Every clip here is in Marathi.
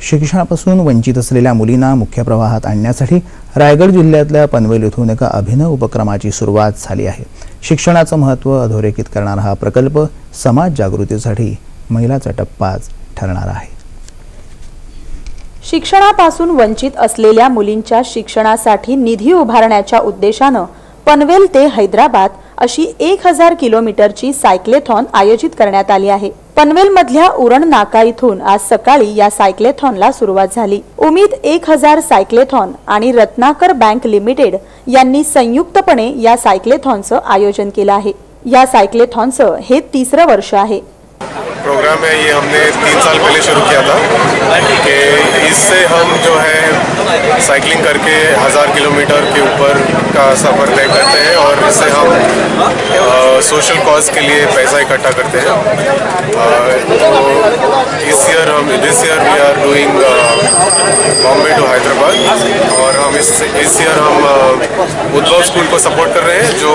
शिक्षणापासून वंचित असलेल्या मुलींना मुख्य प्रवाहात आणण्यासाठी रायगड जिल्ह्यातल्या पनवेल येथून एका अभिनव उपक्रमाची सुरुवात झाली आहे। शिक्षणाचं महत्त्व अधोरेखित करणारा हा प्रकल्प समाज जागृतीसाठी मैलाचा टप्पाच ठरणार आहे। शिक्षणापासून वंचित असलेल्या मुलींच्या शिक्षणासाठी निधी उभारण्याच्या उद्देशाने पनवेल ते हैदराबाद अशी 1000 किलोमीटरची सायक्लेथॉन आयोजित करण्यात आली आहे। पनवेल मधल्या उरण नाका इथून आज सकाळी या सायक्लेथॉनला सुरुवात झाली। उमेद 1000 सायक्लेथॉन आणि रत्नाकर बँक लिमिटेड यांनी संयुक्तपणे या सायक्लेथॉनचं आयोजन केलं आहे। या सायक्लेथॉनचं हे 3रं वर्ष आहे। प्रोग्राम है ये हमने 3 साल पहले शुरू किया था कि इससे हम जो है साइकिलिंग करके 1000 किलोमीटर के ऊपर का सफ़र तय करते हैं और इससे हम सोशल कॉज के लिए पैसा इकट्ठा करते हैं। तो this year we are doing Bombay to Hyderabad और हम इस ईयर हम उद्भव स्कूल को सपोर्ट कर रहे हैं जो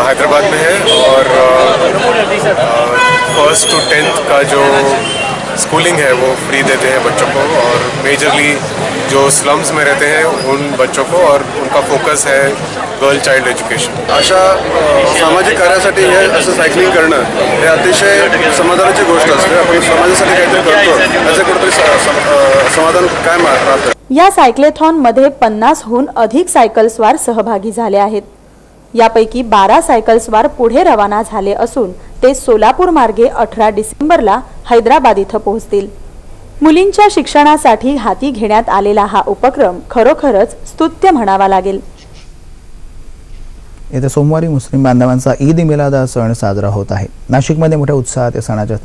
हैदराबाद में है और 1st to 10th का जो स्कूलिंग है वो फ्री देते हैं बच्चों को और मेजरली जो स्लम्स में रहते हैं उन बच्चों को और उनका फोकस है गर्ल चाइल्ड एज्युकेशन। अशा सामाजिक कार्यासाठी हे असं सायकलिंग करणं हे अतिशय समाधानाची गोष्ट असते। आपण समाजासाठी काहीतरी करतो याचं कुठेतरी समाधान कायम राहतं। या सायक्लेथॉन मध्ये 50हून अधिक सायकलस्वार सहभागी झाले आहेत। यापैकी 12 सायकलस्वार पुढे रवाना झाले असून ते सोलापूर मार्गे 18 डिसेंबरला हैदराबाद इथं पोहोचतील। मुलींच्या शिक्षणासाठी हाती घेण्यात आलेला हा उपक्रम खरोखरच स्तुत्य म्हणावा लागेल। येत्या सोमवारी मुस्लिम बांधवांचा ईद मिलाद सण साजरा होत आहे। नाशिकमध्ये मोठ्या उत्साहात या सणाच्या